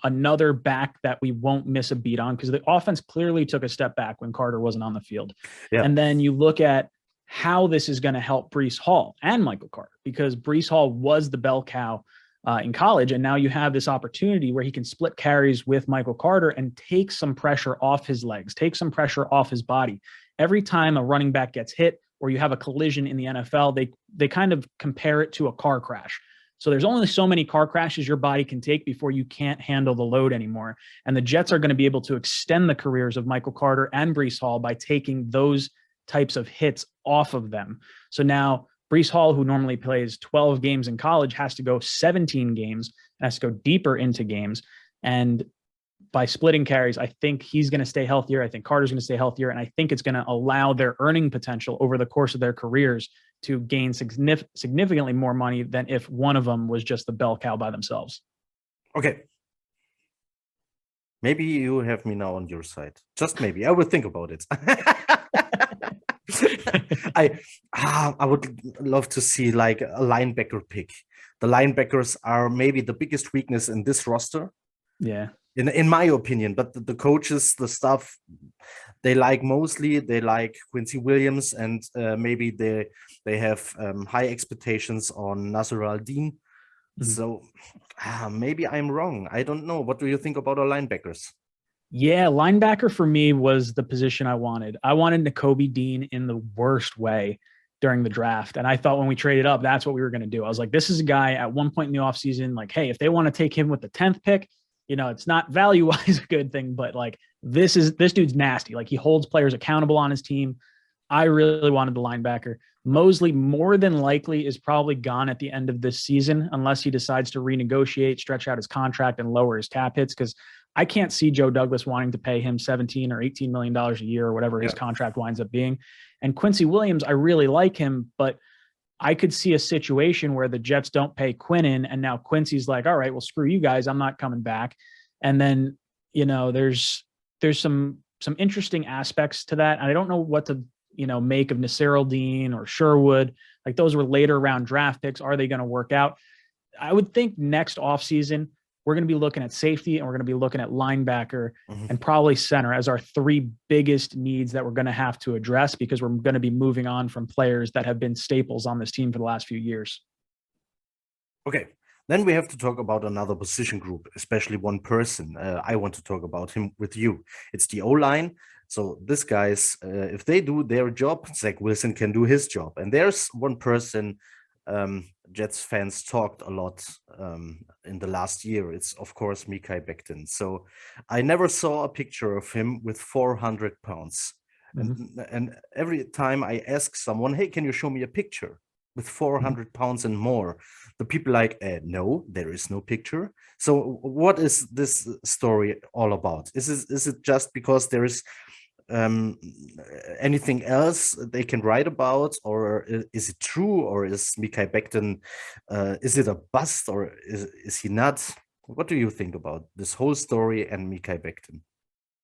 another back that we won't miss a beat on because the offense clearly took a step back when Carter wasn't on the field. Yeah. And then you look at how this is going to help Breece Hall and Michael Carter, because Breece Hall was the bell cow in college. And now you have this opportunity where he can split carries with Michael Carter and take some pressure off his legs, take some pressure off his body. Every time a running back gets hit or you have a collision in the NFL, they kind of compare it to a car crash. So there's only so many car crashes your body can take before you can't handle the load anymore. And the Jets are going to be able to extend the careers of Michael Carter and Breece Hall by taking those types of hits off of them. So now Breece Hall, who normally plays 12 games in college, has to go 17 games and has to go deeper into games. And by splitting carries, I think he's going to stay healthier. I think Carter's going to stay healthier. And I think it's going to allow their earning potential over the course of their careers to gain significantly more money than if one of them was just the bell cow by themselves. Okay. Maybe you have me now on your side. Just maybe. I will think about it. I would love to see like a linebacker pick. The linebackers are maybe the biggest weakness in this roster. Yeah. In my opinion, but the coaches, the staff, they like Quincy Williams, and maybe they have high expectations on Nasser Al-Din. So maybe I'm wrong. I don't know. What do you think about our linebackers? Yeah, linebacker for me was the position I wanted. I wanted Nakobe Dean in the worst way during the draft. And I thought when we traded up, that's what we were going to do. I was like, this is a guy at one point in the offseason, like, hey, if they want to take him with the 10th pick, it's not value-wise a good thing, but like this dude's nasty. Like he holds players accountable on his team. I really wanted the linebacker. Mosley more than likely is probably gone at the end of this season unless he decides to renegotiate, stretch out his contract, and lower his cap hits, because I can't see Joe Douglas wanting to pay him $17 or $18 million a year or whatever his contract winds up being. And Quincy Williams, I really like him, but I could see a situation where the Jets don't pay Quinnen, and now Quincy's like, all right, well, screw you guys, I'm not coming back. And then, there's some interesting aspects to that. And I don't know what to, make of Nasser Al-Din or Sherwood. Like those were later round draft picks. Are they going to work out? I would think next offseason, we're going to be looking at safety and we're going to be looking at linebacker and probably center as our 3 biggest needs that we're going to have to address, because we're going to be moving on from players that have been staples on this team for the last few years. Okay. Then we have to talk about another position group, especially one person. I want to talk about him with you. It's the O-line. So these guys, if they do their job, Zach Wilson can do his job. And there's one person Jets fans talked a lot in the last year. It's, of course, Mikhail Beckton. So I never saw a picture of him with 400 pounds. And every time I ask someone, hey, can you show me a picture with 400 pounds and more? The people like, no, there is no picture. So what is this story all about? Is it just because there is anything else they can write about, or is it true, or is Mikhail Beckton, is it a bust, or is he not? What do you think about this whole story and Mikhail Beckton?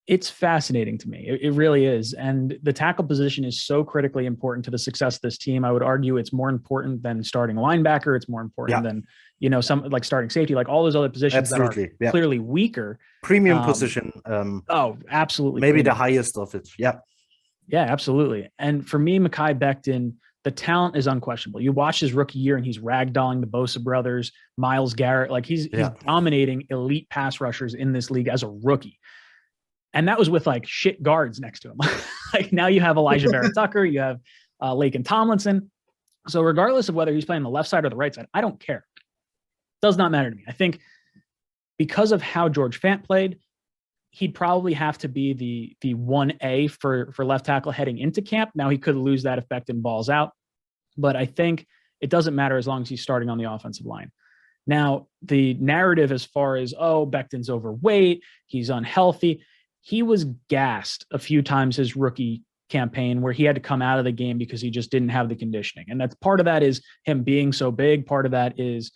It's fascinating to me. It really is. And the tackle position is so critically important to the success of this team. I would argue it's more important than starting linebacker. It's more important than, you know, some like starting safety, like all those other positions that are clearly weaker. Premium position. Oh, absolutely. Maybe premium. the highest of it. Yeah. Yeah, absolutely. And for me, Mikhail Beckton, the talent is unquestionable. You watch his rookie year and he's ragdolling the Bosa brothers, Myles Garrett. Like he's dominating elite pass rushers in this league as a rookie. And that was with like shit guards next to him. Like now you have Elijah Vera Tucker, you have Laken Tomlinson. So regardless of whether he's playing the left side or the right side, I don't care. Does not matter to me. I think because of how George Fant played, he'd probably have to be the 1A for left tackle heading into camp. Now he could lose that if Beckton balls out, but I think it doesn't matter as long as he's starting on the offensive line. Now the narrative as far as, oh, Beckton's overweight, he's unhealthy. He was gassed a few times his rookie campaign where he had to come out of the game because he just didn't have the conditioning. And that's part of that is him being so big. Part of that is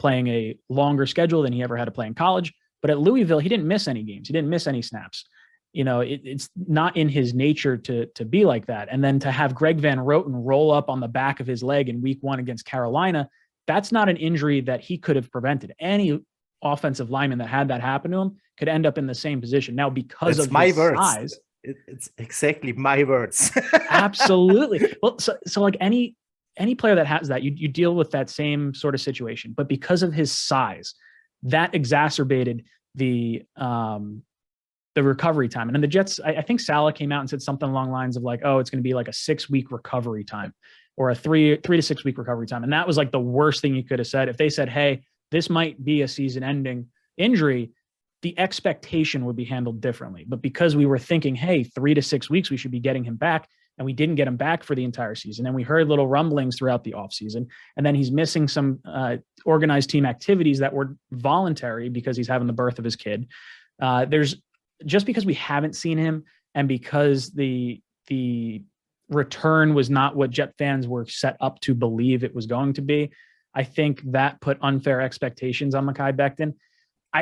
playing a longer schedule than he ever had to play in college. But at Louisville, he didn't miss any games. He didn't miss any snaps. You know, it's not in his nature to be like that. And then to have Greg Van Roten roll up on the back of his leg in week 1 against Carolina, that's not an injury that he could have prevented. Any offensive lineman that had that happen to him could end up in the same position. Now, because of his size, it's exactly my words. Absolutely. Well, so like any player that has that, you deal with that same sort of situation. But because of his size, that exacerbated the recovery time. And then the Jets, I think Saleh came out and said something along the lines of like, oh, it's going to be like a 6-week recovery time or a 3 to 6 week recovery time. And that was like the worst thing you could have said. If they said, hey, this might be a season-ending injury, the expectation would be handled differently. But because we were thinking, hey, 3 to 6 weeks, we should be getting him back, and we didn't get him back for the entire season. And we heard little rumblings throughout the offseason. And then he's missing some organized team activities that were voluntary because he's having the birth of his kid. There's just because we haven't seen him and because the return was not what Jet fans were set up to believe it was going to be, I think that put unfair expectations on Mikhail Beckton.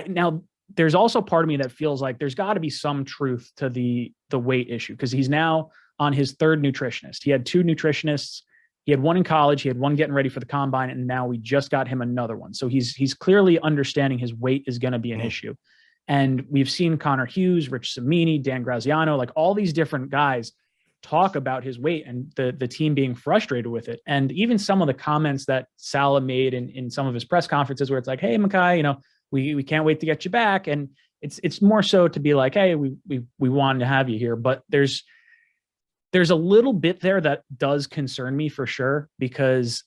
Now, there's also part of me that feels like there's got to be some truth to the weight issue because he's now on his 3rd nutritionist. He had 2 nutritionists. He had one in college. He had one getting ready for the combine, and now we just got him another one. So he's clearly understanding his weight is going to be an issue. And we've seen Connor Hughes, Rich Cimini, Dan Graziano, like all these different guys talk about his weight and the team being frustrated with it. And even some of the comments that Saleh made in some of his press conferences where it's like, hey, Mikhail, you know, we can't wait to get you back. And it's more so to be like, hey, we wanted to have you here. But there's a little bit there that does concern me for sure, because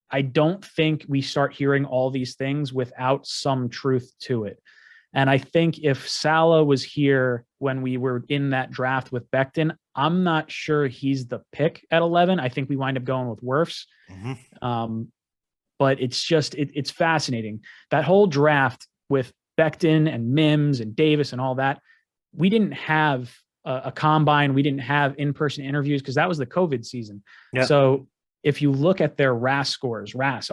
I don't think we start hearing all these things without some truth to it. And I think if Saleh was here when we were in that draft with Beckton, I'm not sure he's the pick at 11. I think we wind up going with Wirfs. But it's just, it's fascinating. That whole draft with Beckton and Mims and Davis and all that, we didn't have a combine. We didn't have in-person interviews because that was the COVID season. Yeah. So if you look at their RAS scores, RAS,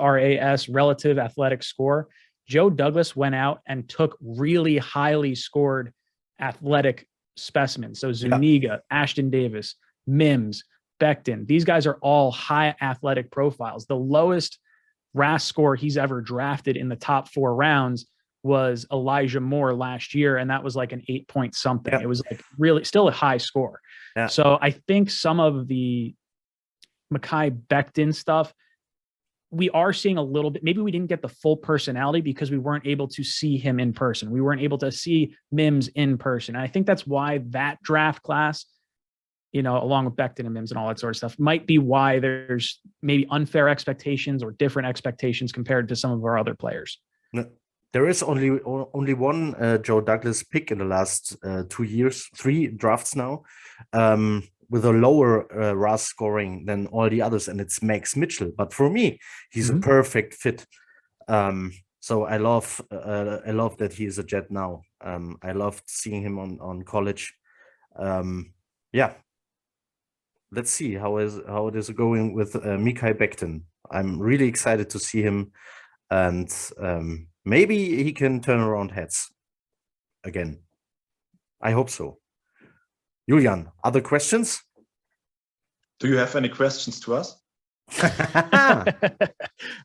relative athletic score, Joe Douglas went out and took really highly scored athletic specimens. So Zuniga, Ashton Davis, Mims, Beckton, these guys are all high athletic profiles. The lowest RAS score he's ever drafted in the top 4 rounds was Elijah Moore last year. And that was like an 8 point something. It was like really still a high score. So I think some of the Mikhail Beckton stuff, we are seeing a little bit, maybe we didn't get the full personality because we weren't able to see him in person. We weren't able to see Mims in person. And I think that's why that draft class, you know, along with Beckton and Mims and all that sort of stuff, might be why there's maybe unfair expectations or different expectations compared to some of our other players. No, there is only one Joe Douglas pick in the last 2 years, 3 drafts now, with a lower RAS scoring than all the others, and it's Max Mitchell. But for me, he's a perfect fit. So I love that he is a Jet now. I loved seeing him on college. Yeah. Let's see how it is going with Mikhail Beckton. I'm really excited to see him, and maybe he can turn around heads again. I hope so. Julian, other questions? Do you have any questions to us?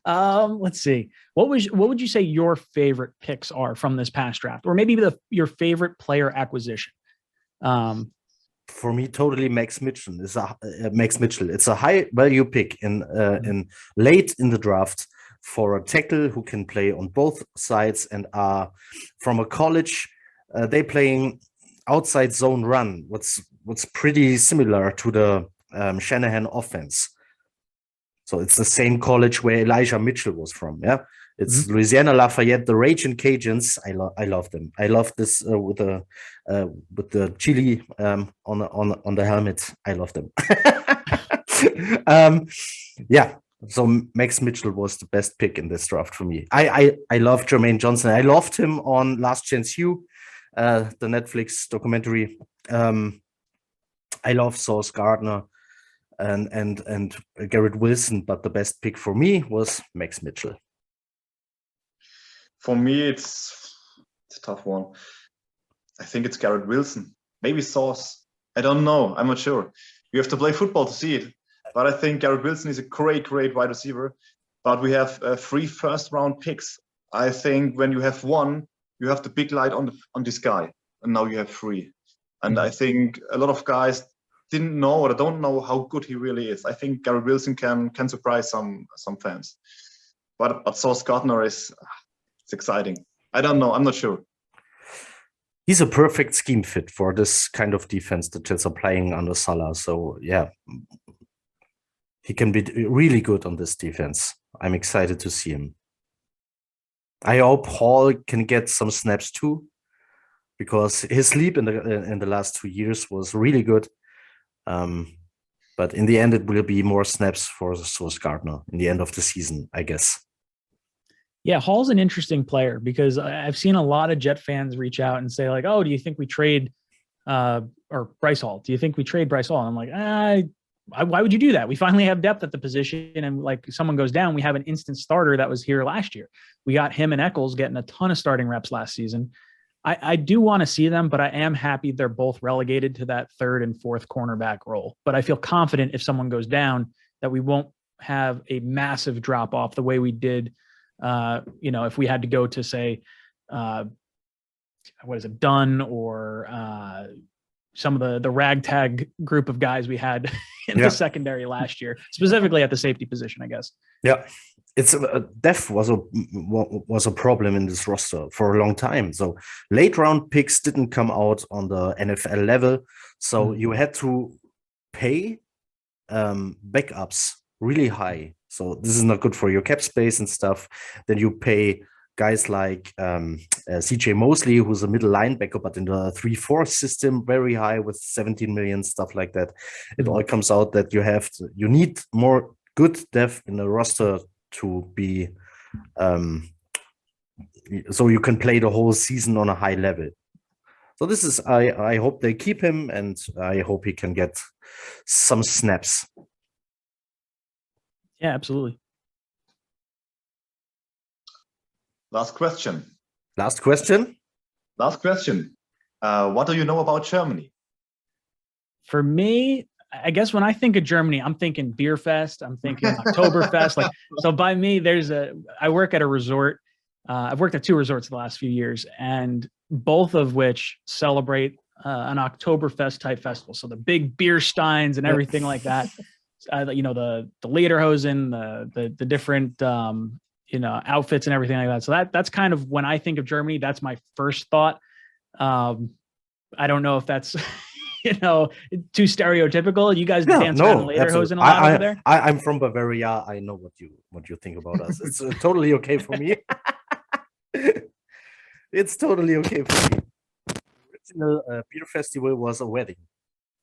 Let's see. What would you say your favorite picks are from this past draft, or maybe your favorite player acquisition? For me, totally Max Mitchell. It's a high value pick in late in the draft for a tackle who can play on both sides and are from a college. They playing outside zone run. What's pretty similar to the Shanahan offense. So it's the same college where Elijah Mitchell was from. Yeah, it's Louisiana Lafayette, the Raging Cajuns. I love them. I love this with the chili on the helmet. I love them. Yeah. So Max Mitchell was the best pick in this draft for me. I love Jermaine Johnson. I loved him on Last Chance U, the Netflix documentary. I love Sauce Gardner and Garrett Wilson, but the best pick for me was Max Mitchell. For me, it's a tough one. I think it's Garrett Wilson. Maybe Sauce. I don't know. I'm not sure. You have to play football to see it. But I think Garrett Wilson is a great wide receiver. But we have 3 first-round picks. I think when you have 1, you have the big light on this guy, and now you have 3. And I think a lot of guys didn't know or don't know how good he really is. I think Garrett Wilson can surprise some fans. But Sauce Gardner it's exciting. I don't know. I'm not sure. He's a perfect scheme fit for this kind of defense the Jets are playing under Salah. So yeah, he can be really good on this defense. I'm excited to see him. I hope Hall can get some snaps too, because his leap in the last 2 years was really good. But in the end, it will be more snaps for Sauce Gardner in the end of the season, I guess. Yeah, Hall's an interesting player because I've seen a lot of Jet fans reach out and say like, "Oh, do you think we trade or Bryce Hall? Do you think we trade Bryce Hall?" And I'm like, why would you do that? We finally have depth at the position, and like someone goes down, we have an instant starter that was here last year. We got him and Eccles getting a ton of starting reps last season. I do want to see them, but I am happy they're both relegated to that 3rd and 4th cornerback role. But I feel confident if someone goes down that we won't have a massive drop off the way we did. If we had to go to say, Dunn or some of the ragtag group of guys we had in the secondary last year, specifically at the safety position, I guess. Yeah, it's depth was a problem in this roster for a long time. So late round picks didn't come out on the NFL level, so you had to pay backups really high. So this is not good for your cap space and stuff. Then you pay guys like CJ Mosley, who's a middle linebacker, but in the 3-4 system, very high with 17 million, stuff like that. It all comes out that you need more good depth in the roster to be so you can play the whole season on a high level. So this is I hope they keep him, and I hope he can get some snaps. Yeah, absolutely. Last question. Last question. What do you know about Germany? For me, I guess when I think of Germany, I'm thinking beer fest. I'm thinking Oktoberfest. So by me, I work at a resort. I've worked at 2 resorts the last few years, and both of which celebrate an Oktoberfest type festival. So the big beer steins and everything like that. The lederhosen, the different outfits and everything like that. So that's kind of when I think of Germany, that's my first thought. I don't know if that's too stereotypical. You guys dance around lederhosen a lot over there. I'm from Bavaria. I know what you think about us. It's totally okay for me. It's totally okay for me. The original beer festival was a wedding.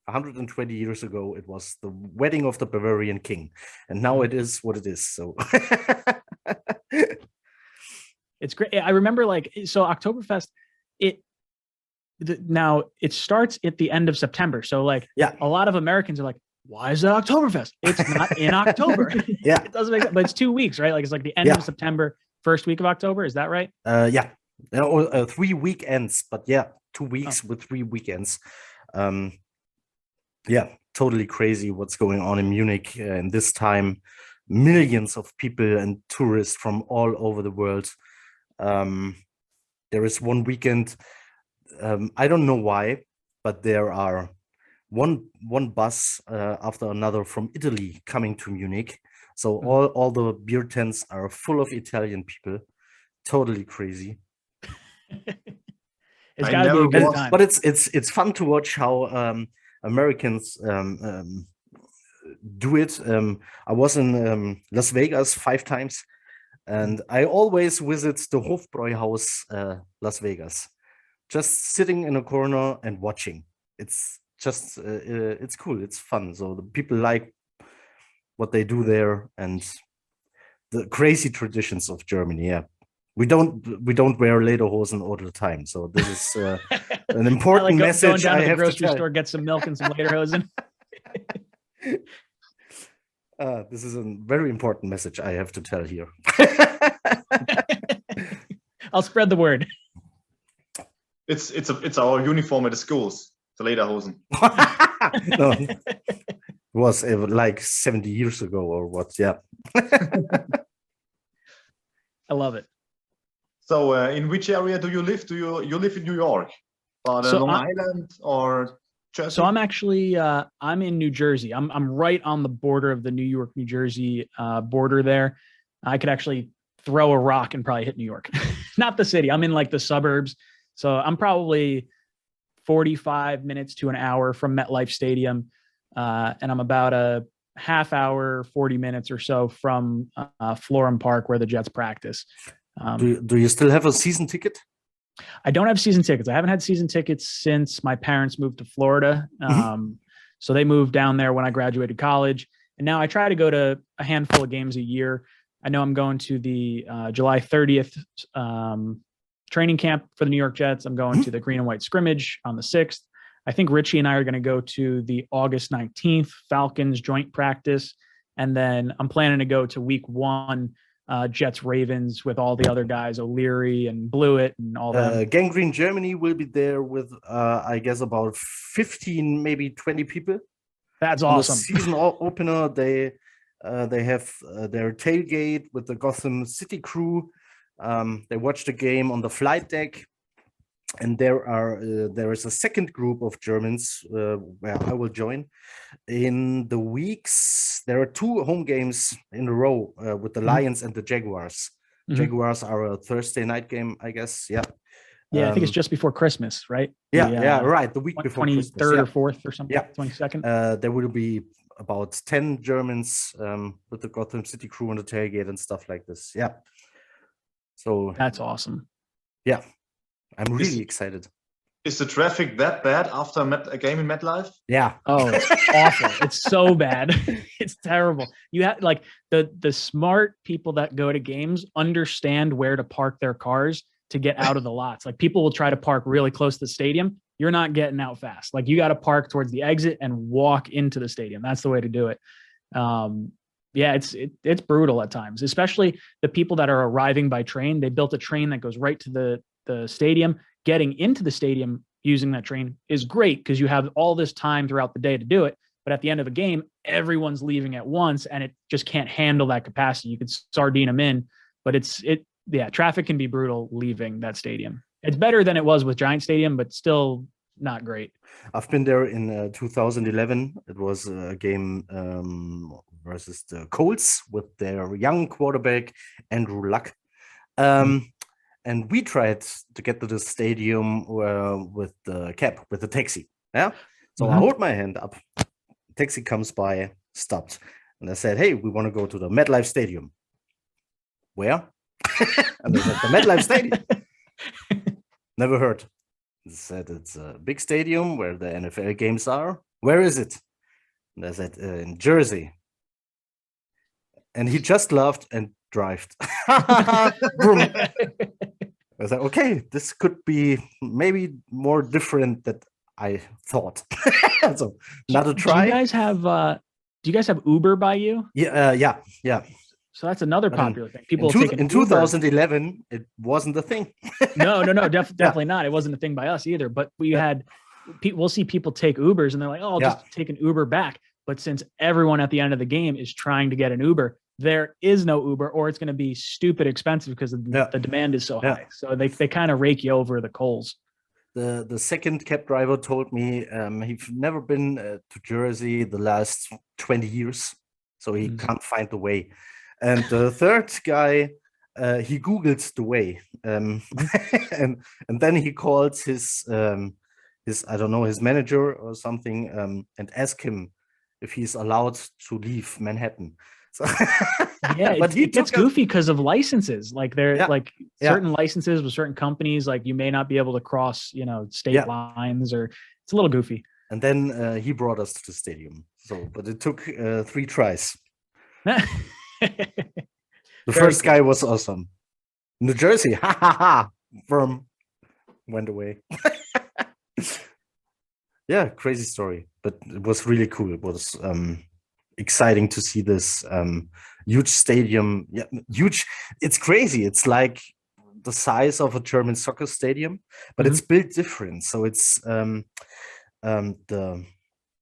120 years ago, it was the wedding of the Bavarian king, and now it is what it is. So it's great. I remember so Oktoberfest, now it starts at the end of September. So like a lot of Americans are like, why is it Oktoberfest? It's not in October. It doesn't make sense, but it's 2 weeks, right? Like it's like the end of September, first week of October. Is that right? 3 weekends, but 2 weeks with 3 weekends. Totally crazy what's going on in Munich in this time. Millions of people and tourists from all over the world. There is one weekend, I don't know why, but there are one bus after another from Italy coming to Munich. So all the beer tents are full of Italian people. Totally crazy. It's gotta be a good time. But it's fun to watch how Americans do it. I was in Las Vegas 5 times, and I always visit the Hofbräuhaus Las Vegas, just sitting in a corner and watching. It's just it's cool, it's fun. So the people like what they do there and the crazy traditions of Germany. We don't wear lederhosen all the time, so this is an important message. Going down to the have grocery to store, get some milk and some lederhosen. This is a very important message I have to tell here. I'll spread the word. It's our uniform at the schools, the lederhosen. No, it was like 70 years ago or what? I love it. So, in which area do you live? Do you live in New York, on Long Island, or Jersey? So I'm actually I'm in New Jersey. I'm right on the border of the New York, New Jersey border there. I could actually throw a rock and probably hit New York. Not the city. I'm in like the suburbs. So I'm probably 45 minutes to an hour from MetLife Stadium, and I'm about a half hour, 40 minutes or so from Florham Park, where the Jets practice. Do you still have a season ticket? I don't have season tickets. I haven't had season tickets since my parents moved to Florida. So they moved down there when I graduated college. And now I try to go to a handful of games a year. I know I'm going to the July 30th training camp for the New York Jets. I'm going to the green and white scrimmage on the 6th. I think Richie and I are going to go to the August 19th Falcons joint practice. And then I'm planning to go to week 1, Jets Ravens, with all the other guys, O'Leary and Blewett and all that. Gangrene Germany will be there with I guess about 15, maybe 20 people. That's awesome. The season opener, they have their tailgate with the Gotham City crew. They watch the game on the flight deck, and there is a second group of Germans where I will join. In the weeks, there are 2 home games in a row with the Lions and the Jaguars. Jaguars are a Thursday night game, I guess. Yeah, I think it's just before Christmas, right? Right. The week before 23rd or 4th or something. 22nd. There will be about 10 Germans with the Gotham City crew on the tailgate and stuff like this. Yeah. So that's awesome. Yeah. I'm really excited. Is the traffic that bad after a game in MetLife? Yeah. Oh, it's awful. It's so bad. It's terrible. You have like the smart people that go to games understand where to park their cars to get out of the lots. Like people will try to park really close to the stadium. You're not getting out fast. Like you got to park towards the exit and walk into the stadium. That's the way to do it. It's brutal at times, especially the people that are arriving by train. They built a train that goes right to the stadium. Getting into the stadium using that train is great because you have all this time throughout the day to do it. But at the end of the game, everyone's leaving at once and it just can't handle that capacity. You could sardine them in, but traffic can be brutal leaving that stadium. It's better than it was with Giant Stadium, but still not great. I've been there in 2011. It was a game versus the Colts with their young quarterback, Andrew Luck. And we tried to get to the stadium with the cab, with the taxi. Yeah. So I hold my hand up. Taxi comes by, stopped. And I said, hey, we want to go to the MetLife Stadium. Where? And they said, the MetLife Stadium. Never heard. They said, it's a big stadium where the NFL games are. Where is it? And I said, in Jersey. And he just laughed and drove. was like, okay, this could be maybe more different than I thought. So not a try. Do you guys have Uber by you? Yeah. So that's another But popular thing. People in 2011, it wasn't a thing. No, definitely not. It wasn't a thing by us either. But we'll see people take Ubers and they're like, oh, I'll just take an Uber back. But since everyone at the end of the game is trying to get an Uber, there is no Uber, or it's going to be stupid expensive because the demand is so high. So they kind of rake you over the coals. The second cab driver told me he's never been to Jersey the last 20 years, so he can't find the way. And the third guy, he Googled the way, and then he called his I don't know, his manager or something, and asked him if he's allowed to leave Manhattan. So yeah, but it gets goofy because of licenses. Like certain licenses with certain companies, like you may not be able to cross, state lines, or it's a little goofy. And then he brought us to the stadium. So, but it took 3 tries. The first guy was awesome. New Jersey, ha ha ha, firm went away. Yeah, crazy story, but it was really cool. It was exciting to see this huge stadium. Yeah, huge. It's crazy. It's like the size of a German soccer stadium, but it's built different. So it's the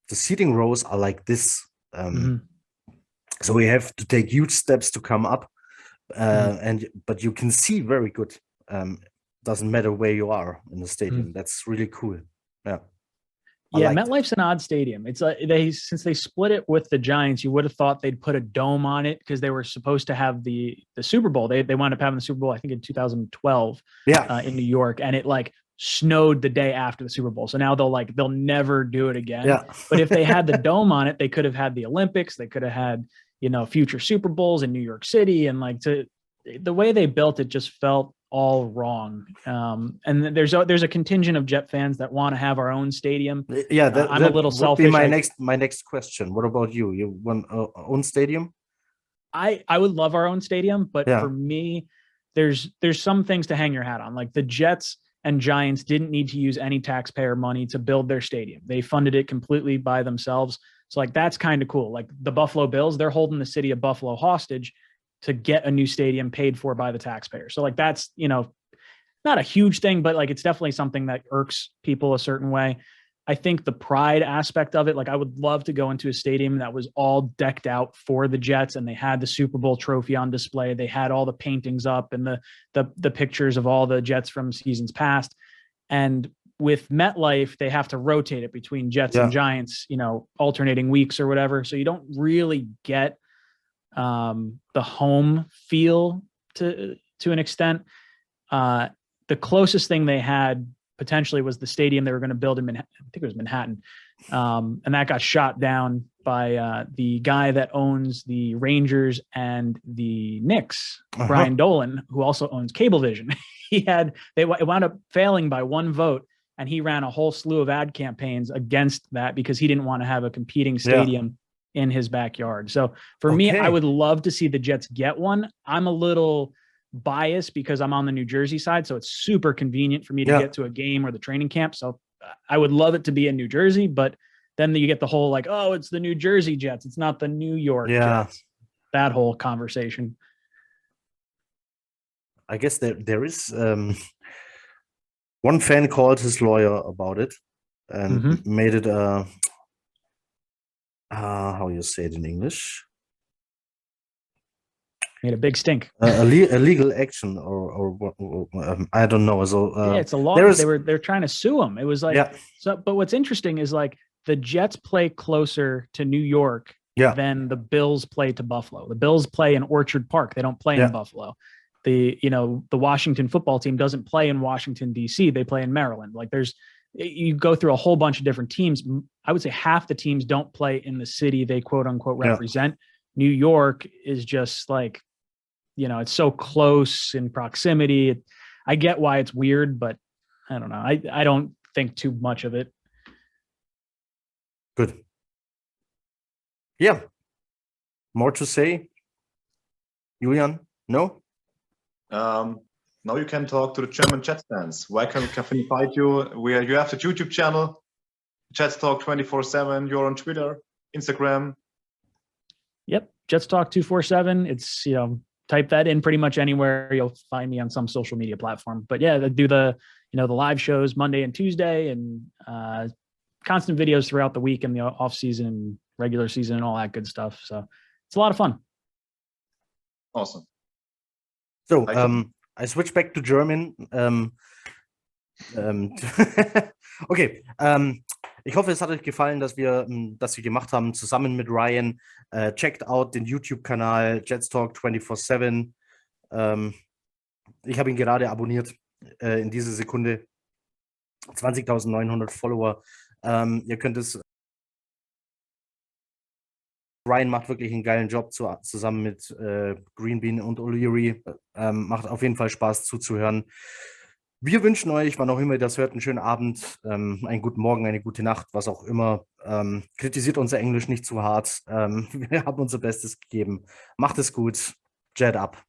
seating rows are like this. So we have to take huge steps to come up, but you can see very good. Doesn't matter where you are in the stadium. That's really cool. Yeah. Metlife's an odd stadium. It's since they split it with the Giants, you would have thought they'd put a dome on it because they were supposed to have the Super Bowl. They wound up having the Super Bowl, I think, in 2012 in New York, and it snowed the day after the Super Bowl. So now they'll never do it again. Yeah. But if they had the dome on it, they could have had the Olympics. They could have had future Super Bowls in New York City, and the way they built it just felt all wrong. And there's a contingent of Jet fans that want to have our own stadium. Yeah, I'm a little selfish. My next question. What about you? You want own stadium? I would love our own stadium, but for me, there's some things to hang your hat on. Like the Jets and Giants didn't need to use any taxpayer money to build their stadium. They funded it completely by themselves. So that's kind of cool. Like the Buffalo Bills, they're holding the city of Buffalo hostage to get a new stadium paid for by the taxpayer. So that's, not a huge thing, but it's definitely something that irks people a certain way. I think the pride aspect of it, I would love to go into a stadium that was all decked out for the Jets and they had the Super Bowl trophy on display. They had all the paintings up and the pictures of all the Jets from seasons past. And with MetLife, they have to rotate it between Jets and Giants, alternating weeks or whatever. So you don't really get the home feel to an extent. The closest thing they had potentially was the stadium they were going to build in Manhattan. I think it was Manhattan. And that got shot down by the guy that owns the Rangers and the Knicks, Brian Dolan, who also owns Cablevision. It wound up failing by 1 vote, and he ran a whole slew of ad campaigns against that because he didn't want to have a competing stadium in his backyard. So for me, I would love to see the Jets get one. I'm a little biased because I'm on the New Jersey side, so it's super convenient for me to get to a game or the training camp. So I would love it to be in New Jersey, but then you get the whole it's the New Jersey Jets. It's not the New York Jets. That whole conversation. I guess there is one fan called his lawyer about it and made it how you say it in English? Made a big stink. A legal action or I don't know. So it's a law. They're trying to sue him. It was so. But what's interesting is the Jets play closer to New York than the Bills play to Buffalo. The Bills play in Orchard Park. They don't play in Buffalo. The Washington football team doesn't play in Washington, D.C. They play in Maryland. You go through a whole bunch of different teams. I would say half the teams don't play in the city they quote unquote represent. New York is just it's so close in proximity. I get why it's weird, but I don't know. I don't think too much of it. Good. Yeah. More to say? Julian? No? now you can talk to the German Jets fans. Where can we find you? Where you have the YouTube channel, Jets Talk 24/7. You're on Twitter, Instagram. Yep, Jets Talk 247. It's, type that in pretty much anywhere. You'll find me on some social media platform. But yeah, I do the live shows Monday and Tuesday, and constant videos throughout the week and the off season, regular season, and all that good stuff. So it's a lot of fun. Awesome. So I switch back to German. Okay. Ich hoffe, es hat euch gefallen, dass wir gemacht haben zusammen mit Ryan. Checkt out den YouTube-Kanal Jets Talk 24/7. Ich habe ihn gerade abonniert in dieser Sekunde. 20.900 Follower. Ihr könnt es. Ryan macht wirklich einen geilen Job zusammen mit Greenbean und O'Leary. Macht auf jeden Fall Spaß zuzuhören. Wir wünschen euch, wann auch immer ihr das hört, einen schönen Abend, einen guten Morgen, eine gute Nacht, was auch immer. Kritisiert unser Englisch nicht zu hart. Wir haben unser Bestes gegeben. Macht es gut. Jet up.